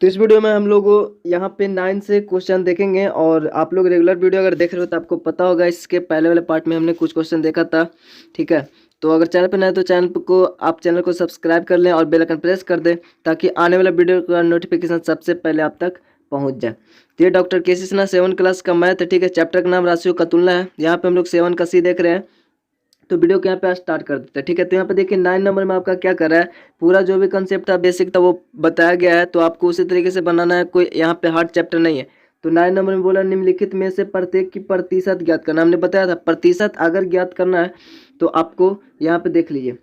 तो इस वीडियो में हम लोग यहाँ पे 9 से क्वेश्चन देखेंगे। और आप लोग रेगुलर वीडियो अगर देख रहे हो तो आपको पता होगा इसके पहले वाले पार्ट में हमने कुछ क्वेश्चन देखा था। ठीक है, तो अगर चैनल पर नए तो चैनल को सब्सक्राइब कर लें और बेल आइकन प्रेस कर दें ताकि आने वाला वीडियो का नोटिफिकेशन सबसे पहले आप तक पहुँच जाए। तो ये डॉक्टर के.सी. सिन्हा 7 क्लास का मैथ है। ठीक है, चैप्टर का नाम राशियों का तुलना है। यहाँ पे हम लोग 7 का सी देख रहे हैं। तो वीडियो को यहाँ पे स्टार्ट कर देते हैं। ठीक है, तो यहाँ पे देखिए 9 नंबर में आपका क्या कर रहा है, पूरा जो भी कंसेप्ट था बेसिक था वो बताया गया है। तो आपको उसी तरीके से बनाना है, कोई यहाँ पे हार्ड चैप्टर नहीं है। तो 9 नंबर में बोला निम्नलिखित में से प्रत्येक की प्रतिशत ज्ञात करना। हमने बताया था प्रतिशत अगर ज्ञात करना है तो आपको यहाँ पे देख लीजिए,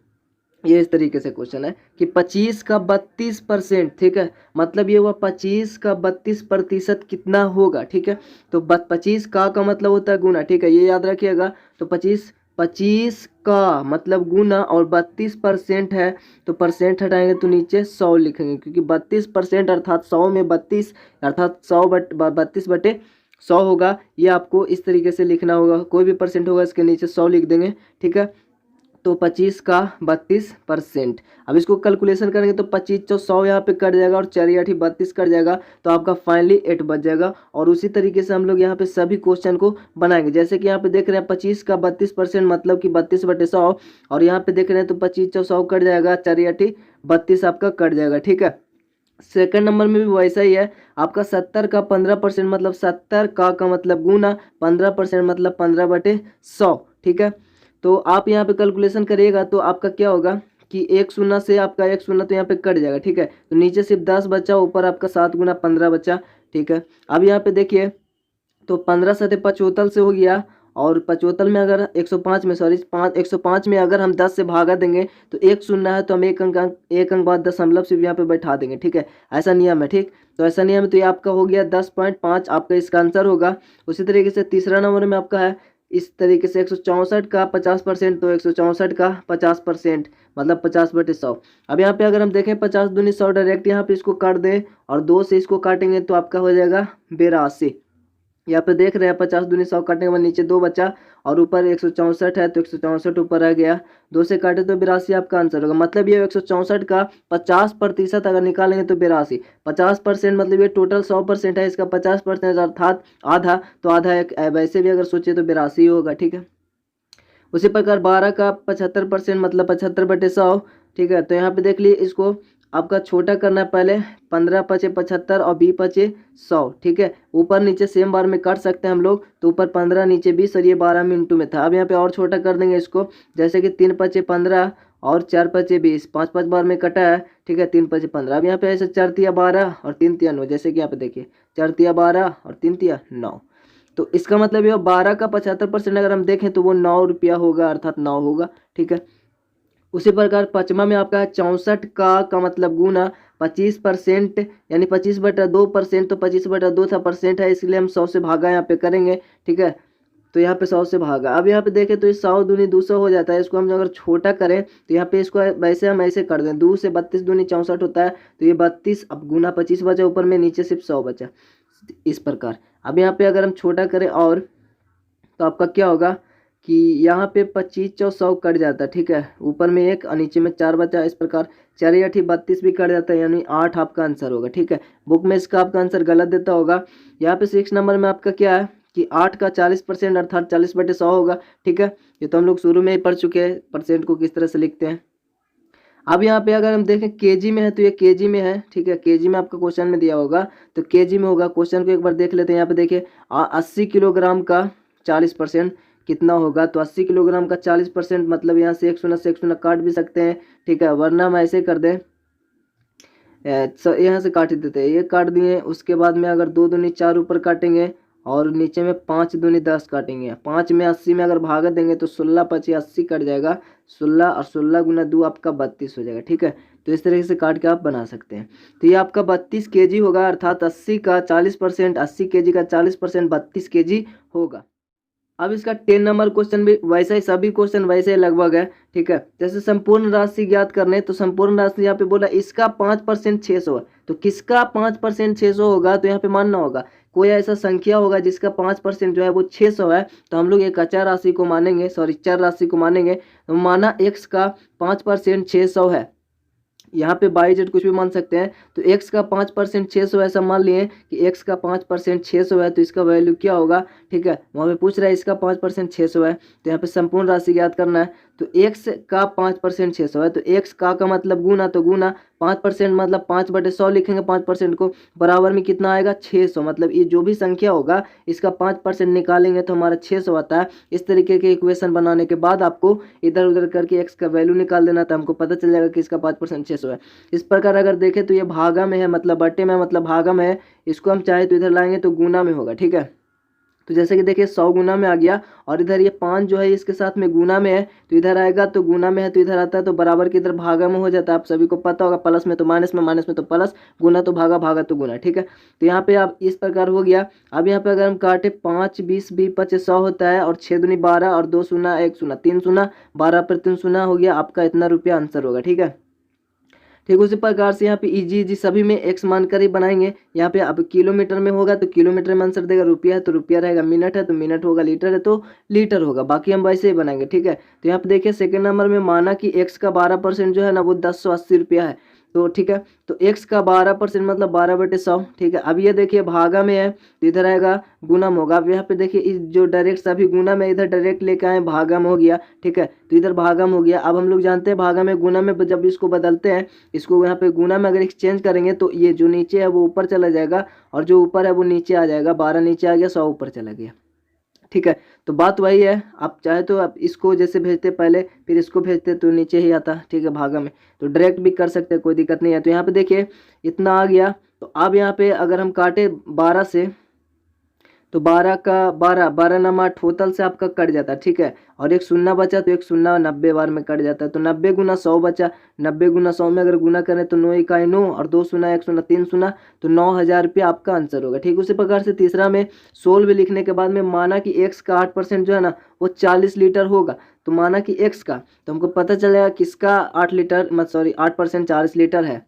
ये इस तरीके से क्वेश्चन है कि 25 का 32%। ठीक है, मतलब ये हुआ 25 का 32% कितना होगा। ठीक है, तो 25 का मतलब होता है गुना। ठीक है, ये याद रखिएगा। तो 25 का मतलब गुना और 32% है तो परसेंट हटाएंगे तो नीचे 100 लिखेंगे, क्योंकि 32% अर्थात 100 में 32 अर्थात 32/100 होगा। ये आपको इस तरीके से लिखना होगा, कोई भी परसेंट होगा इसके नीचे 100 लिख देंगे। ठीक है, तो 25 का 32%। अब इसको कैलकुलेशन करेंगे तो 25 चौ 100 यहाँ पे कट जाएगा और 4 8 32 कट जाएगा, तो आपका फाइनली 8 बच जाएगा। और उसी तरीके से हम लोग यहाँ पे सभी क्वेश्चन को बनाएंगे। जैसे कि यहाँ पे देख रहे हैं 25 का 32% मतलब कि 32/100, और यहाँ पे देख रहे हैं तो 25 चौ 100 कट जाएगा, 4 8 32 आपका कट जाएगा। ठीक है, सेकंड नंबर में भी वैसा ही है। आपका 70 का 15% मतलब 70 का मतलब गुना, 15% मतलब 15/100। ठीक है, तो आप यहाँ पे कैलकुलेशन करिएगा तो आपका क्या होगा कि एक शून्य से आपका एक शून्य तो यहाँ पे कट जाएगा। ठीक है, तो नीचे सिर्फ 10 बचा, ऊपर आपका 7 गुना 15 बचा। ठीक है, अब यहाँ पे देखिए तो 15 सते 75 से हो गया, और 75 में अगर 105 में 105 में अगर हम 10 से भागा देंगे तो एक शून्य है तो हम एक अंक बाद दशमलव सिर्फ यहाँ पे बैठा देंगे। ठीक है, ऐसा नियम है। ठीक, तो ऐसा नियम है, तो ये आपका हो गया 10.5, आपका इसका आंसर होगा। उसी तरीके से तीसरा नंबर में आपका है इस तरीके से 164 का 50%, तो 164 का 50% मतलब 50/100। अब यहाँ पे अगर हम देखें 50 दूनी 100, डायरेक्ट यहाँ पे इसको काट दें और 2 से इसको काटेंगे तो आपका हो जाएगा 82। यहाँ पे देख रहे हैं 50 दूनी 100 काटने के बाद नीचे 2 बचा और ऊपर 164 है तो 164 ऊपर आ गया, 2 से काटे तो 82 आपका आंसर होगा। मतलब ये 164 का 50% अगर निकालेंगे तो 82। 50% मतलब ये टोटल 100% है, इसका 50% अर्थात आधा, तो आधा एक वैसे भी अगर सोचे तो 82 होगा। ठीक है, उसी प्रकार 12 का 75% मतलब 75/100। ठीक है, तो यहाँ पे देख लीजिए, इसको आपका छोटा करना है पहले। 15 पचे 75 और 20 पचे 100। ठीक है, ऊपर नीचे सेम बार में काट सकते हैं हम लोग, तो ऊपर 15 नीचे 20 और ये 12 में इंटू में था। अब यहाँ पे और छोटा कर देंगे इसको, जैसे कि 3 पचे 15 और 4 पचे 20, 5 बार में कटा है। ठीक है, 3 पचे 15। अब यहाँ पे ऐसे 4 तिया 12 और 3 तिया 9, जैसे कि यहाँ पे देखिए 4 तिया 12 और 3 तिया 9। तो इसका मतलब ये 12 का 75% अगर हम देखें तो वो 9 रुपया होगा, अर्थात 9 होगा। ठीक है, उसी प्रकार पचमा में आपका है 64 का मतलब गुना 25%, यानी 25/2%, तो 25/2 था परसेंट है, इसलिए हम 100 से भागा यहाँ पे करेंगे। ठीक है, तो यहाँ पे 100 से भागा। अब यहाँ पे देखें तो ये 100 दूनी 200 हो जाता है, इसको हम अगर छोटा करें तो यहाँ पे इसको वैसे हम ऐसे कर दें, 2 से 32 दूनी 64 होता है, तो ये 32 अब गुना 25 बचा, ऊपर में नीचे सिर्फ 100 बचा, इस प्रकार। अब यहाँ पे अगर हम छोटा करें और तो आपका क्या होगा कि यहाँ पे 25 चौ 100 कट जाता है। ठीक है, ऊपर में 1 और नीचे में 4 बचा, इस प्रकार 4 या 32 भी कट जाता है, यानी 8 आपका आंसर होगा। ठीक है, बुक में इसका आपका आंसर गलत देता होगा। यहाँ पे 6 नंबर में आपका क्या है कि 8 का 40% अर्थात 40/100 होगा। ठीक है, ये तो हम लोग शुरू में ही पढ़ चुके हैं परसेंट को किस तरह से लिखते हैं। अब यहाँ पे अगर हम देखें केजी में है तो ये केजी में है। ठीक है, केजी में आपका क्वेश्चन में दिया होगा तो केजी में होगा। क्वेश्चन को एक बार देख लेते हैं। यहाँ पे देखिए 80 किलोग्राम का 40% कितना होगा, तो 80 किलोग्राम का 40% मतलब यहाँ से एक शून्य काट भी सकते हैं। ठीक है, वरना हम ऐसे कर दें, यहाँ से काट देते हैं, ये काट दिए। उसके बाद में अगर 2 दूनी 4 ऊपर काटेंगे और नीचे में 5 दूनी 10 काटेंगे। 5 में 80 में अगर भागा देंगे तो 16 पचे 80 कट जाएगा, 16 और 16 गुना 2 आपका 32 हो जाएगा। ठीक है, तो इस तरीके से काट के आप बना सकते हैं। तो ये आपका 32 केजी होगा, अर्थात 80 का 40%, 80 केजी का 40% 32 केजी होगा। अब इसका 10 नंबर क्वेश्चन भी वैसा ही, सभी क्वेश्चन वैसे ही लगभग है। ठीक है, जैसे संपूर्ण राशि ज्ञात करने, तो संपूर्ण राशि यहाँ पे बोला इसका 5% 600 है, तो किसका 5% 600 होगा, तो यहाँ पे मानना होगा कोई ऐसा संख्या होगा जिसका 5% जो है वो 600 है, तो हम लोग एक अचर राशि को मानेंगे, चर राशि को मानेंगे। तो माना x का 5% 600 है, यहाँ पे बाई जेड कुछ भी मान सकते हैं। तो x का 5% 600 ऐसा मान लिए कि x का 5% 600 है, तो इसका वैल्यू क्या होगा, ठीक है। वहाँ पे पूछ रहा है इसका 5% 600 है, तो यहाँ पे संपूर्ण राशि ज्ञात करना है। तो x का 5% 600 है, तो x का मतलब गुना, तो गुना 5% मतलब 5/100 लिखेंगे 5% को, बराबर में कितना आएगा 600। मतलब ये जो भी संख्या होगा इसका 5% निकालेंगे तो हमारा 600 आता है। इस तरीके के इक्वेशन बनाने के बाद आपको इधर उधर करके x का वैल्यू निकाल देना, तो हमको पता चल जाएगा कि इसका 5% 600 है। इस प्रकार अगर देखें तो ये भागा में है, मतलब बट्टे में मतलब भागा में है, इसको हम चाहे तो इधर लाएंगे तो गुना में होगा, ठीक है। तो जैसे कि देखिए 100 गुना में आ गया, और इधर ये 5 जो है इसके साथ में गुना में है, तो इधर आएगा तो गुना में है, तो इधर आता है तो बराबर के इधर भागा में हो जाता है। आप सभी को पता होगा, प्लस में तो माइनस में, माइनस में तो प्लस, गुना तो भागा, भागा तो गुना, ठीक है। तो यहाँ पे आप इस प्रकार हो गया। अब यहाँ पे अगर हम काटे 5 20 20 25 100 होता है, और 6 दूनी 12, और 2 शून्य 1 शून्य 3 शून्य, 12 पर 3 शून्य हो गया, आपका इतना रुपया आंसर होगा, ठीक है। ठीक उसी प्रकार से यहाँ पे इजी इजी सभी में एक्स मानकर ही बनाएंगे। यहाँ पे अब किलोमीटर में होगा तो किलोमीटर में आंसर देगा, रुपया है तो रुपया रहेगा, मिनट है तो मिनट होगा, लीटर है तो लीटर होगा, बाकी हम वैसे ही बनाएंगे, ठीक है। तो यहाँ पे देखिए सेकंड नंबर में माना कि एक्स का 12% जो है ना वो 1080 रुपया है, तो ठीक है। तो x का 12% मतलब 12/100, ठीक है। अब ये देखिए भागा में है तो इधर आएगा गुना में होगा। अब यहाँ पे देखिए इस जो डायरेक्ट सभी गुना में, इधर डायरेक्ट लेके आए भागा में हो गया, ठीक है। तो इधर भागा में हो गया। अब हम लोग जानते हैं भागा में गुना में जब इसको बदलते हैं, इसको यहाँ पे गुना में अगर एक्सचेंज करेंगे तो ये जो नीचे है वो ऊपर चला जाएगा, और जो ऊपर है वो नीचे आ जाएगा। 12 नीचे आ गया, 100 ऊपर चला गया, ठीक है। तो बात वही है, आप चाहे तो आप इसको जैसे भेजते पहले फिर इसको भेजते तो नीचे ही आता, ठीक है, भागा में। तो डायरेक्ट भी कर सकते हैं, कोई दिक्कत नहीं है। तो यहाँ पे देखिए इतना आ गया। तो अब यहाँ पे अगर हम काटे 12 से, तो 12 का 12 12 नमा टोटल से आपका कट जाता है, ठीक है। और एक शून्य बचा तो एक शून्य 90 बार में कट जाता है, तो 90 गुना 100 बचा। 90 गुना 100 में अगर गुना करें तो 9 इकाई 9, और 2 शून्य 1 शून्य 3 शून्य, तो 9000 रुपया आपका आंसर होगा, ठीक। उसी प्रकार से तीसरा में 16 लिखने के बाद में माना कि x का 8% जो है ना वो 40 लीटर होगा। तो माना कि x का, तो हमको पता चलेगा किसका 8 लीटर, मत सॉरी 8% 40 लीटर है।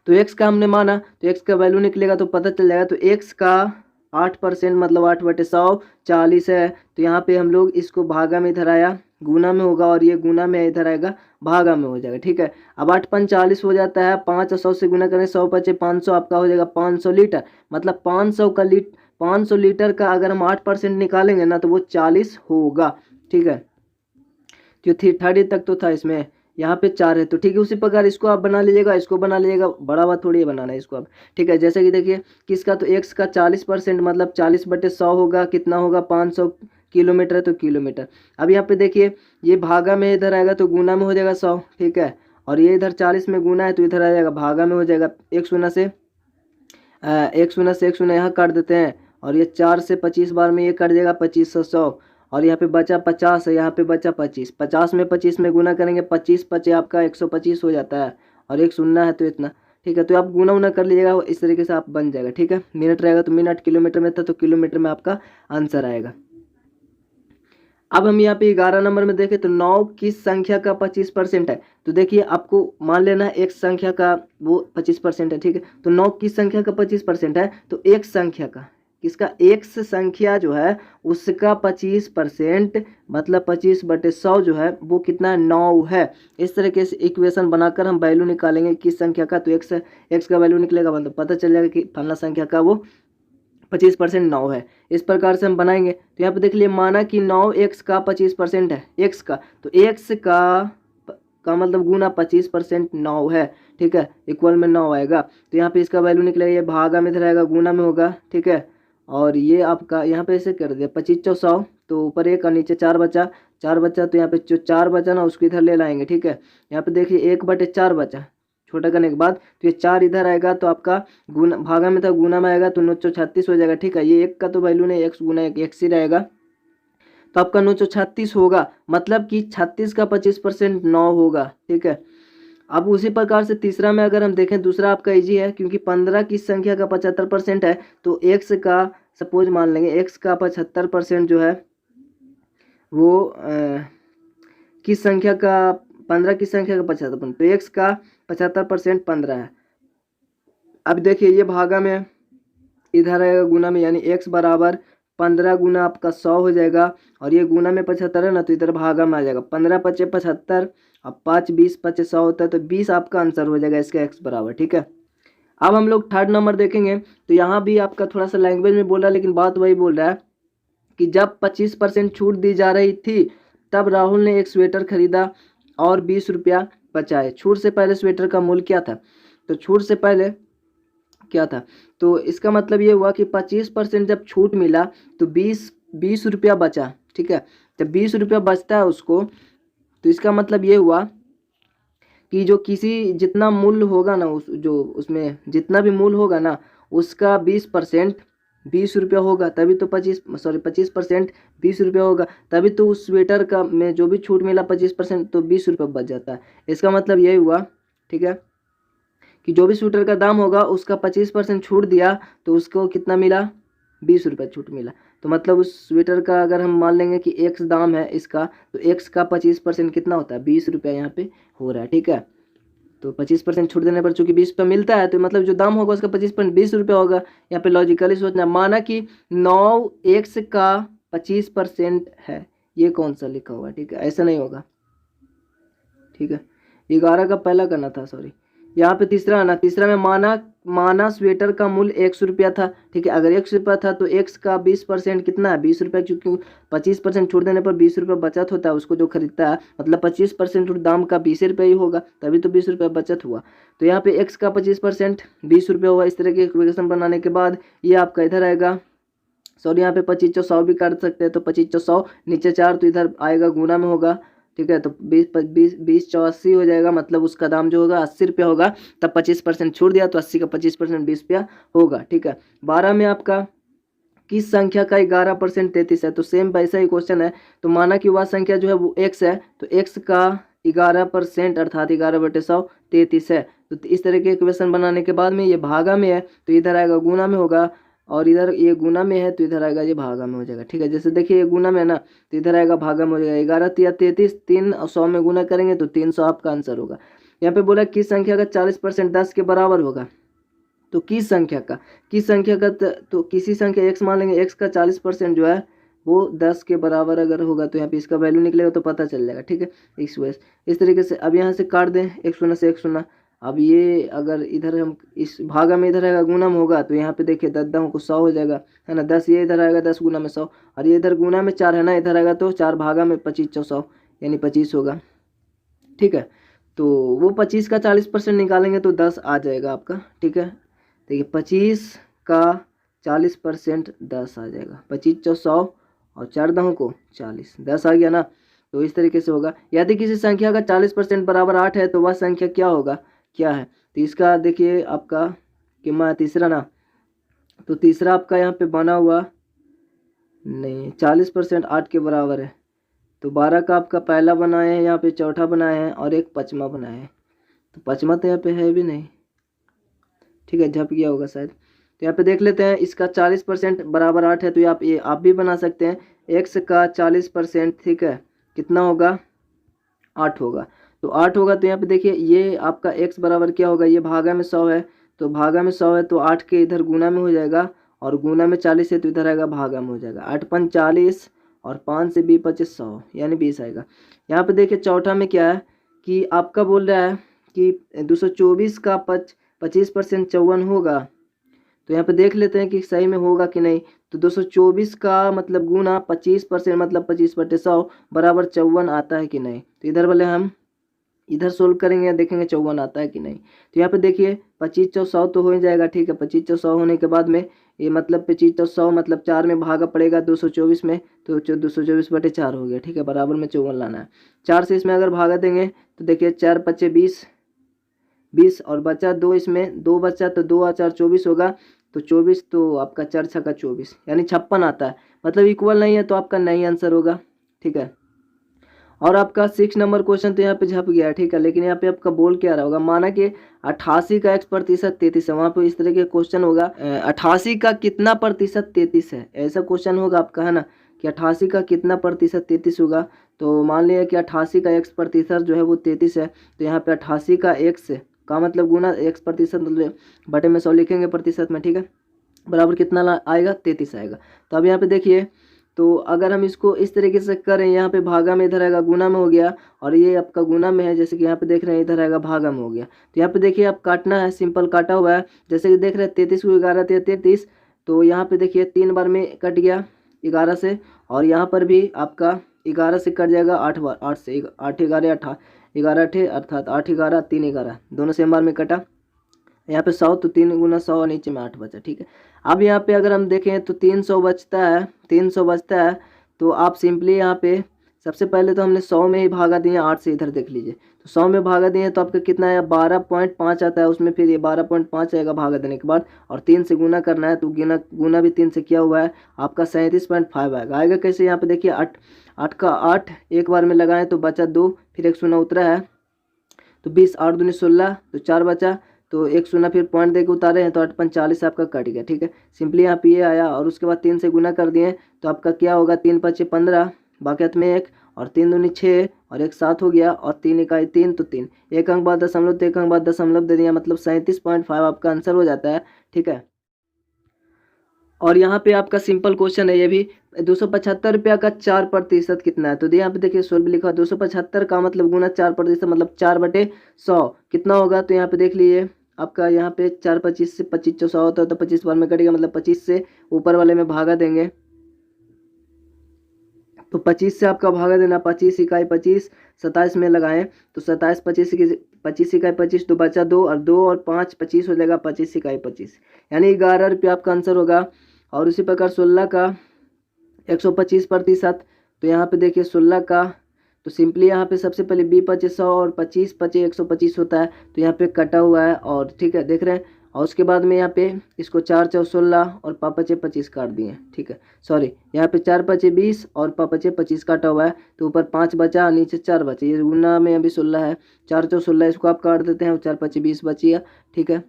तो x का हमने माना तो x का वैल्यू निकलेगा तो पता चल जाएगा। तो x का 8% मतलब 8/100 40 है। तो यहाँ पे हम लोग इसको भागा में इधर आया, गुना में होगा, और ये गुना में इधर आएगा भागा में हो जाएगा, ठीक है। अब 8×5 = 40 हो जाता है, 5 और 100 से गुना करें, 100 × 500 आपका हो जाएगा 500 लीटर। मतलब 500 लीटर का अगर हम 8% निकालेंगे ना तो वो 40 होगा, ठीक है। जो थी 30 तक तो था इसमें, यहाँ पे 4 है, तो ठीक है। उसी प्रकार इसको आप बना लीजिएगा, इसको बना लीजिएगा, बड़ा हुआ थोड़ी बनाना है इसको आप, ठीक है। जैसे कि देखिए किसका, तो x का 40% मतलब 40/100 होगा, कितना होगा 500 किलोमीटर है, तो किलोमीटर। अब यहाँ पे देखिए ये भागा में इधर आएगा तो गुना में हो जाएगा 100, ठीक है। और ये इधर 40 में गुना है तो इधर आ जाएगा भागा में हो जाएगा। एक शून्य से एक शून्य यहाँ काट देते हैं, और ये 4 से 25 बार में ये कट जाएगा 25 100 100, और यहाँ पे बचा 50 है, यहाँ पे बचा 25। 50 में 25 में गुना करेंगे, 25 25 आपका 125 हो जाता है, और एक शून्य है तो इतना, ठीक है। तो आप गुना उना कर लीजिएगा, इस तरीके से आप बन जाएगा, ठीक है। मिनट रहेगा तो मिनट, किलोमीटर में था तो किलोमीटर में आपका आंसर आएगा। अब हम यहाँ पे 11 नंबर में देखें तो 9 किस संख्या का 25% है। तो देखिए आपको मान लेना है एक संख्या का वो 25% है, ठीक है। तो 9 किस संख्या का 25% है, तो एक संख्या का, किसका, एक संख्या जो है उसका 25% मतलब 25/100 जो है वो कितना 9 है। इस तरीके से इक्वेशन बनाकर हम वैल्यू निकालेंगे किस संख्या का, तो एक्स का वैल्यू निकलेगा, मतलब पता चल जाएगा कि फलना संख्या का वो 25% 9 है। इस प्रकार से हम बनाएंगे। तो यहाँ पे देख लिए माना कि 9x का 25% है, x का, तो x का मतलब गुना 25% 9 है, ठीक है, इक्वल में 9 आएगा। तो यहाँ पे इसका वैल्यू निकलेगा, ये भागा में इधर आएगा, गुना में होगा, ठीक है। और ये आपका यहाँ पे ऐसे कर दिया 25 × 100, तो ऊपर 1 और नीचे 4 बचा, 4 बचा, तो यहाँ पे जो 4 बचा ना उसको इधर ले लाएंगे, ठीक है। यहाँ पे देखिए 1/4 बचा, छोटा करने के बाद तो ये 4 इधर आएगा, तो आपका गुना, भागा में था गुना में आएगा तो 936 हो जाएगा, ठीक है। ये एक का तो वैल्यू नहीं, x गुना x ही रहेगा, तो आपका 936 होगा, मतलब कि 36 का 25% 9 होगा, ठीक है। अब उसी प्रकार से तीसरा में अगर हम देखें, दूसरा आपका इजी है, क्योंकि 15 किस संख्या का 75% है, तो x का सपोज मान लेंगे x का 75% जो है वो किस संख्या का, 15 किस संख्या का 75%, तो x का 75% 15 है। अब देखिए ये भागा में इधर आएगा गुना में, यानी x बराबर 15 गुना आपका 100 हो जाएगा, और ये गुना में 75 है ना, तो इधर भागा में आ जाएगा। 15 पचे 75, अब 5 20 पचे 100 होता है, तो 20 आपका आंसर हो जाएगा इसका x बराबर। ठीक है, अब हम लोग थर्ड नंबर देखेंगे। तो यहाँ भी आपका थोड़ा सा लैंग्वेज में बोल रहा है, लेकिन बात वही बोल रहा है कि जब 25% छूट दी जा रही थी तब राहुल ने एक स्वेटर खरीदा और 20 रुपया बचाए। छूट से पहले स्वेटर का मूल्य क्या था? तो छूट से पहले क्या था, तो इसका मतलब ये हुआ कि 25% जब छूट मिला तो 20 रुपया बचा। ठीक है, जब 20 रुपया बचता है उसको, तो इसका मतलब ये हुआ कि जो किसी जितना मूल्य होगा ना, उसमें जितना भी मूल्य होगा ना, उसका 20% 20 रुपया होगा, तभी तो 25% 20 रुपया होगा, तभी तो उस स्वेटर का में जो भी छूट मिला 25%, तो 20 रुपया बच जाता है। इसका मतलब यही हुआ, ठीक है, कि जो भी स्वेटर का दाम होगा उसका 25% छूट दिया तो उसको कितना मिला? 20 रुपये छूट मिला। तो मतलब उस स्वेटर का अगर हम मान लेंगे कि x दाम है इसका, तो x का 25% कितना होता है? 20 रुपया यहाँ पे हो रहा है। ठीक है, तो 25% छूट देने पर चूंकि 20 रुपया मिलता है, तो मतलब जो दाम होगा उसका 25% 20 रुपया होगा। यहाँ पे लॉजिकली सोचना, माना कि 9x का 25% है, ये कौन सा लिखा हुआ है? ठीक है, ऐसा नहीं होगा। ठीक है, 11 का पहला करना था, सॉरी। यहाँ पे तीसरा आना, तीसरा में माना स्वेटर का मूल्य 100 रुपया था। ठीक है, अगर 100 रुपया था तो x का 20% कितना है? 20 रुपया, क्योंकि 25% छूट देने पर 20 रुपया बचत होता है उसको जो खरीदता है, मतलब 25% छूट दाम का 20 रुपया ही होगा, तभी तो 20 रुपया बचत हुआ। तो यहाँ पे x का 25% 20 रुपया हुआ। इस तरह के इक्वेशन बनाने के बाद ये आपका इधर आएगा, सॉरी यहाँ पे 25 100 भी काट सकते हैं, तो 25 100 नीचे 4, तो इधर आएगा गुना में होगा। ठीक है, तो 20 84 हो जाएगा, मतलब उसका दाम जो होगा 80 रुपया होगा, तब 25% छूट दिया तो 80 का 25% 20 रुपया होगा। ठीक है, 12 में आपका किस संख्या का 11% 33 है? तो सेम वैसा ही क्वेश्चन है। तो माना कि वह संख्या जो है वो x है, तो x का 11% अर्थात 11/100 33 है। तो इस तरह के इक्वेशन बनाने के बाद में ये भागा में है, तो इधर आएगा गुना में होगा, और इधर ये गुना में है तो इधर आएगा ये भागा में हो जाएगा। ठीक है, जैसे देखिए ये गुना में है ना, तो इधर आएगा भागा में हो जाएगा। 11 तिया 33, 3 और 100 में गुना करेंगे तो 300 आपका आंसर होगा। यहाँ पे बोला किस संख्या का 40% 10 के बराबर होगा? तो किस संख्या का तो किसी संख्या x मान लेंगे, x का 40% जो है वो 10 के बराबर अगर होगा, तो यहाँ पे इसका वैल्यू निकलेगा तो पता चल जाएगा। ठीक है, इस तरीके से अब यहाँ से काट दें, 1 से 1 अब ये अगर इधर हम इस भागा में इधर आएगा गुना में होगा, तो यहाँ पे देखिए 10 को 100 हो जाएगा, है ना। 10 ये इधर आएगा, 10 गुना में 100, और ये इधर गुना में 4 है ना, इधर आएगा तो 4 भागा में 25 100 यानी 25 होगा। ठीक है, तो वो 25 का 40% निकालेंगे तो 10 आ जाएगा आपका। ठीक है, देखिए 25 का 40% 10 आ जाएगा, 25 100 और 4 दहों को 40, 10 आ गया ना। तो इस तरीके से होगा। यदि किसी संख्या का 40% बराबर 8 है तो वह संख्या क्या होगा, क्या है? तो इसका देखिए आपका कितना तीसरा ना, तो तीसरा आपका यहाँ पे बना हुआ नहीं, 40% 8 के बराबर है, तो 12 का आपका पहला बनाए हैं, यहाँ पे चौथा बनाए हैं और एक पचमा बनाए हैं, तो पचमा तो यहाँ पे है भी नहीं। ठीक है, झप गया होगा शायद। तो यहाँ पे देख लेते हैं, इसका 40% बराबर 8 है, तो ये आप भी बना सकते हैं। x का 40% ठीक है कितना होगा? 8 होगा। तो 8 होगा, तो यहाँ पे देखिए ये आपका x बराबर क्या होगा? ये भागा में 100 है, तो भागा में 100 है तो 8 के इधर गुना में हो जाएगा, और गुना में 40 है तो इधर आएगा भागा में हो जाएगा। 8 5 40 और 5 से 20 25 100 यानी 20 आएगा। यहाँ पे देखिए चौथा में क्या है कि आपका बोल रहा है कि 224 का 25% 54 होगा। तो यहाँ पे देख लेते हैं कि सही में होगा कि नहीं। तो 224 का मतलब गुना 25% मतलब 25/100 बराबर 54 आता है कि नहीं। तो इधर वाले हम इधर सोल्व करेंगे, देखेंगे 54 आता है कि नहीं। तो यहाँ पे देखिए 25 100 तो हो ही जाएगा। ठीक है, 25 100 होने के बाद में ये मतलब 25 100 मतलब 4 में भागा पड़ेगा 224 में, तो 224/4 हो गया। ठीक है, बराबर में 54 लाना है। 4 से इसमें अगर भागा देंगे तो देखिए 4 5 20 और बचा 2, इसमें 2 बचा तो 2 और 4 24 होगा, तो 24 तो आपका 4 6 का 24 यानी 56 आता है, मतलब इक्वल नहीं है तो आपका नहीं आंसर होगा। ठीक है, और आपका 6 नंबर क्वेश्चन तो यहाँ पे झप गया है। ठीक है, लेकिन यहाँ पे आपका बोल क्या रहा होगा, माना कि 88 का x% 33 है, वहाँ पे इस तरह के क्वेश्चन होगा 88 का कितना प्रतिशत 33 है, ऐसा क्वेश्चन होगा आपका, है ना, कि 88 का कितना प्रतिशत 33 होगा। तो मान लिया कि 88 का x% जो है वो 33 है, तो यहाँ पे 88 का x का मतलब गुना x% मतलब बटे में 100 लिखेंगे प्रतिशत में। ठीक है, बराबर कितना आएगा 33 आएगा। तो अब यहाँ पे देखिए, तो अगर हम इसको इस तरीके से करें, यहाँ पे भागा में इधर आएगा गुना में हो गया, और ये आपका गुना में है, जैसे कि यहाँ पे देख रहे हैं इधर आएगा भागा में हो गया। तो यहाँ पे देखिए आप काटना है, सिंपल काटा हुआ है, जैसे कि देख रहे हैं 33 को 11 33, तो यहाँ पे देखिए 3 बार में कट गया 11 से, और यहाँ पर भी आपका 11 से कट जाएगा 8 बार, 8 से 8 11 18 11 8 अर्थात 8 11 3 11 दोनों सेम बार में कटा। यहाँ पे 100 तो 3 गुना 100 नीचे में 8 बचा, ठीक है। अब यहाँ पे अगर हम देखें तो 300 बचता है, 300 बचता है, तो आप सिंपली यहाँ पे सबसे पहले तो हमने 100 में ही भागा दिए 8 से, इधर देख लीजिए, तो 100 में भागा दिए तो आपका कितना आया 12.5 आता है, उसमें फिर ये 12.5 आएगा भागा देने के बाद, और 3 से गुना करना है, तो गुना भी 3 से किया हुआ है, आपका 37.5 आएगा कैसे, यहाँ पे देखिए 8 का 8 एक बार में लगाएं तो बचा 2, फिर एक शून्य उतरा है, तो 20 8 दूनी 16, तो 4 बचा, तो एक शून्य फिर पॉइंट देके उतारे हैं, तो 8 45 आपका कट गया, ठीक है। सिंपली यहाँ पे ये आया, और उसके बाद 3 से गुना कर दिए तो आपका क्या होगा 3 5 15, बाकियत में 1, और 3 दूनी 6, और 1 7 हो गया, और 3 इकाई 3, तो 3 एक अंक बाद दशमलव, तो एक अंक बाद दशमलव दे दिया, मतलब 37.5 आपका आंसर हो जाता है, ठीक है। और यहाँ पे आपका सिंपल क्वेश्चन है ये भी, 275 रुपया का 4% कितना है, तो यहाँ पे देखिए सोल्व लिखा, 275 का मतलब गुना 4%, मतलब 4/100 कितना होगा, तो यहाँ पे देख लीजिए आपका यहाँ पे 4 25 से 25 जो 100 होता है, तो 25 बार में कटेगा, मतलब 25 से ऊपर वाले में भागा देंगे, तो 25 से आपका भागा देना, 25 इकाई 25, 27 में लगाएं तो 27 25 इकाई 25, तो बचा 2, और 2 और 5 25 हो जाएगा, 25 इकाई 25, यानी 11 रुपया आपका आंसर होगा। और उसी प्रकार 16 का 125%, तो यहाँ पे देखिए 16 का, तो सिंपली यहाँ पे सबसे पहले 20 पचे 100 और 25 पचे 125 होता है, तो यहाँ पे कटा हुआ है, और ठीक है देख रहे हैं, और उसके बाद में यहाँ पे इसको 4 चौ 16 और 5 पचे 25 काट दिए, ठीक है, सॉरी यहाँ पे 4 पचे 20 और 5 पचे 25 काटा हुआ है, तो ऊपर 5 बचा नीचे 4 बचे, ये गुना में अभी 16 है, 4 चौ 16 इसको आप काट देते हैं, और 4 पचे 20 बची है, ठीक है।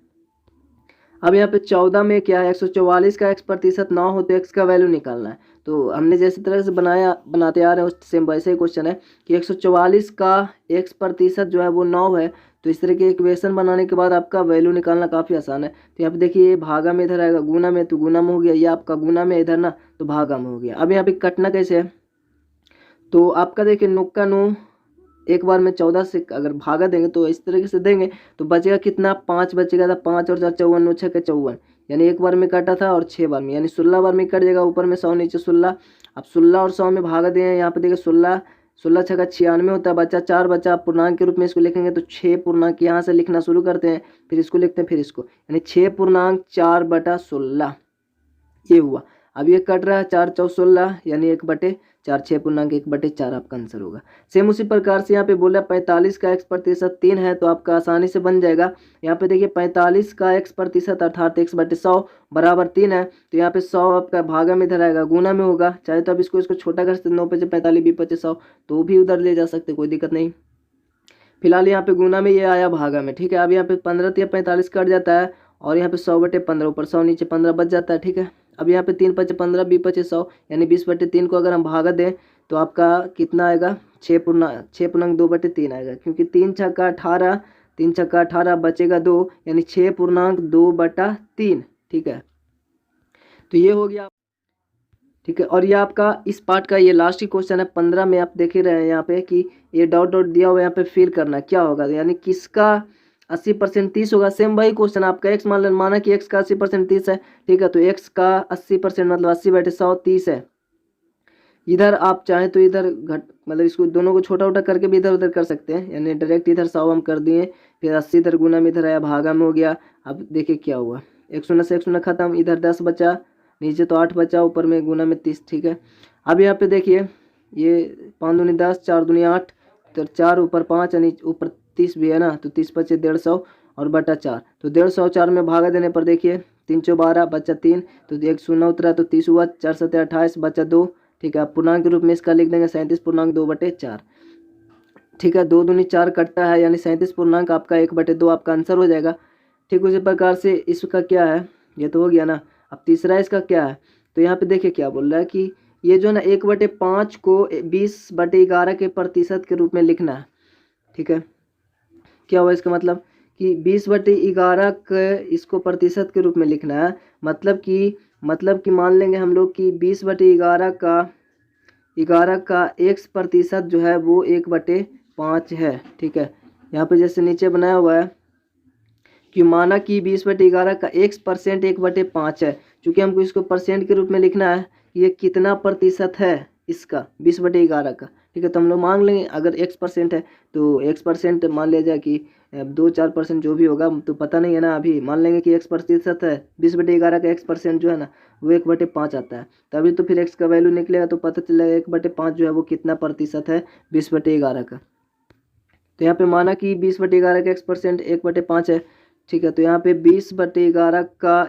अब यहाँ पे 14 में क्या है, 144 का x% 9 हो तो x का वैल्यू निकालना है, तो हमने जैसे तरह से बनाते आ रहे हैं उस सेम वैसे ही क्वेश्चन है कि 144 का x% जो है वो 9 है, तो इस तरह के इक्वेशन बनाने के बाद आपका वैल्यू निकालना काफ़ी आसान है। तो यहाँ पे देखिए ये भागा में इधर आएगा गुना में, तो गुना में हो गया, ये आपका गुना में इधर ना, तो भागा में हो गया। अब यहाँ पे कटना कैसे है, तो आपका देखिए नुक्का नु एक बार में 14 से अगर भागा देंगे तो इस तरीके से देंगे, तो बचेगा कितना 5 बचेगा, था 5 और 4 54, 9 6 54, यानी एक बार में काटा था और 6 बार में, यानी 16 बार में कट जाएगा, ऊपर में 100 नीचे 16। अब 16 और 100 में भागा दें, यहाँ पे देखिए 16 16 छक्का 96 होता है, बच्चा 4 बचा, आप पूर्णांक के रूप में इसको लिखेंगे तो 6 पूर्णांक यहाँ से लिखना शुरू करते हैं, फिर इसको लिखते हैं, फिर इसको, यानी 6.4/16 ये हुआ। अब ये कट रहा है 4 चौ 16, यानी 1/4, 6.1/4 आपका आंसर होगा। सेम उसी प्रकार से यहाँ पे बोला 45 का x% 3 है, तो आपका आसानी से बन जाएगा। यहाँ पे देखिए 45 का x% अर्थात x/100 बराबर 3 है, तो यहाँ पे 100 आपका भागा में इधर आएगा, गुना में होगा, चाहे तो अब इसको छोटा कर सकते, 9 पचे 45 20 पचे 100, तो भी उधर ले जा सकते, कोई दिक्कत नहीं। फिलहाल यहाँ पे गुना में ये आया भागा में, ठीक है। अब यहाँ पे 15 या 45 कट जाता है, और यहाँ पे 100/15 ऊपर 100 नीचे 15 बच जाता है, ठीक है। अब यहाँ पे 3 पचे 15 20 पचे 100, यानी 20/3 को अगर हम भागा दें तो आपका कितना आएगा 6.2/3 आएगा, क्योंकि 3 छक्का 18, 3 छक्का 18 बचेगा 2, यानी 6.2/3, ठीक है। तो ये हो गया, ठीक है। और ये आपका इस पार्ट का ये लास्ट ही क्वेश्चन है 15 में, आप देख ही रहे हैं यहाँ पे कि ये डॉट डॉट दिया हुआ, यहाँ पे फिल करना क्या होगा, यानी किसका 80% 30 होगा। सेम वही क्वेश्चन, आपका x माना कि x का 80% 30 है, ठीक है, तो x का 80% मतलब 80/100 30 है। इधर आप चाहें तो इधर घट मतलब इसको दोनों को छोटा छोटा करके भी इधर उधर कर सकते हैं, यानी डायरेक्ट इधर 100 हम कर दिए, फिर 80 इधर गुना में इधर आया, भागा में हो गया। अब देखिए क्या हुआ, 1 शून्य से 1 शून्य खत्म, इधर 10 बचा, नीचे तो 8 बचा, ऊपर में गुना में 30, ठीक है। अब यहाँ पे देखिए ये 5 दूनी 10, 4 दूनी 8, तो 4 ऊपर 5 यानी ऊपर 30 भी है ना, तो 30 पचे 150 और बटा 4, तो 150 4 में भागा देने पर देखिए 3 चौ 12 बचा 3, तो 1 शून्य उतरा तो 30 हुआ, 4 सत्ते 28 बचा 2, ठीक है। आप पूर्णांक के रूप में इसका लिख देंगे 37.2/4, ठीक है। 2 दूनी 4 कटता है, यानी 37 पूर्णांक आपका 1/2 आपका आंसर हो जाएगा। ठीक उसी प्रकार से इसका क्या है, ये तो हो गया ना। अब तीसरा इसका क्या है, तो यहाँ पे देखिए क्या बोल रहा है कि ये जो ना 1/5 को 20/11 के प्रतिशत के रूप में लिखना है, ठीक है। क्या हुआ इसका मतलब कि 20/11 इसको प्रतिशत के रूप में लिखना है। मतलब कि मान लेंगे हम लोग कि 20/11 का x% जो है वो 1/5 है। ठीक है, यहाँ पे जैसे नीचे बनाया हुआ है कि माना कि 20/11 का x% 1/5 है। चूँकि हमको इसको परसेंट के रूप में लिखना है, ये कितना प्रतिशत है इसका 20/11 का। ठीक है, तो हम लोग मान लेंगे अगर x% है तो x% मान लिया जाए कि 2-4% जो भी होगा, तो पता नहीं है ना अभी। मान लेंगे कि x% है, 20/11 का x% जो है ना वो 1/5 आता है। तभी तो फिर x का वैल्यू निकलेगा तो पता चलेगा 1/5 जो है वो कितना प्रतिशत है 20/11 का। तो यहाँ पे माना कि 20/11 का x% 1/5 है। ठीक है, तो यहाँ पे 20/11 का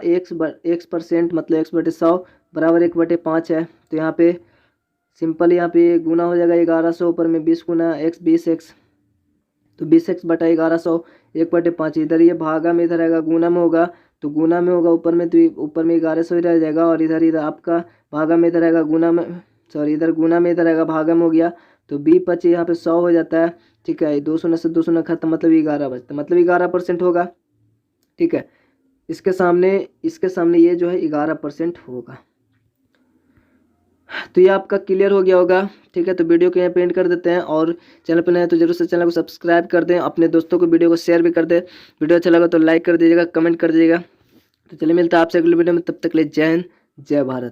x% मतलब x/100 बराबर 1/5 है। तो यहाँ पे सिंपल यहाँ पे गुना हो जाएगा 1100, ऊपर में 20 गुना x 20x, तो 20x/1100 1/5। इधर ये भागा में इधर आएगा गुना में होगा, तो गुना में होगा ऊपर में, तो ऊपर में 1100 ही रह जाएगा। और इधर आपका भागा में इधर आएगा गुना में, सॉरी इधर गुना में इधर आएगा भागा में हो गया, तो 20/25 यहाँ पे 100 हो जाता है। ठीक है, 2 शून्य से 2 शून्य खत्म, मतलब 11 बचता, मतलब 11% होगा। ठीक है, इसके सामने ये जो है 11% होगा। तो ये आपका क्लियर हो गया होगा। ठीक है, तो वीडियो को यहाँ पे एंड कर देते हैं। और चैनल पर नए हैं तो जरूर से चैनल को सब्सक्राइब कर दें, अपने दोस्तों को वीडियो को शेयर भी कर दें। वीडियो अच्छा लगा तो लाइक कर दीजिएगा, कमेंट कर दीजिएगा। तो चलिए मिलता है आपसे अगले वीडियो में, तब तक के लिए जय हिंद, जय भारत।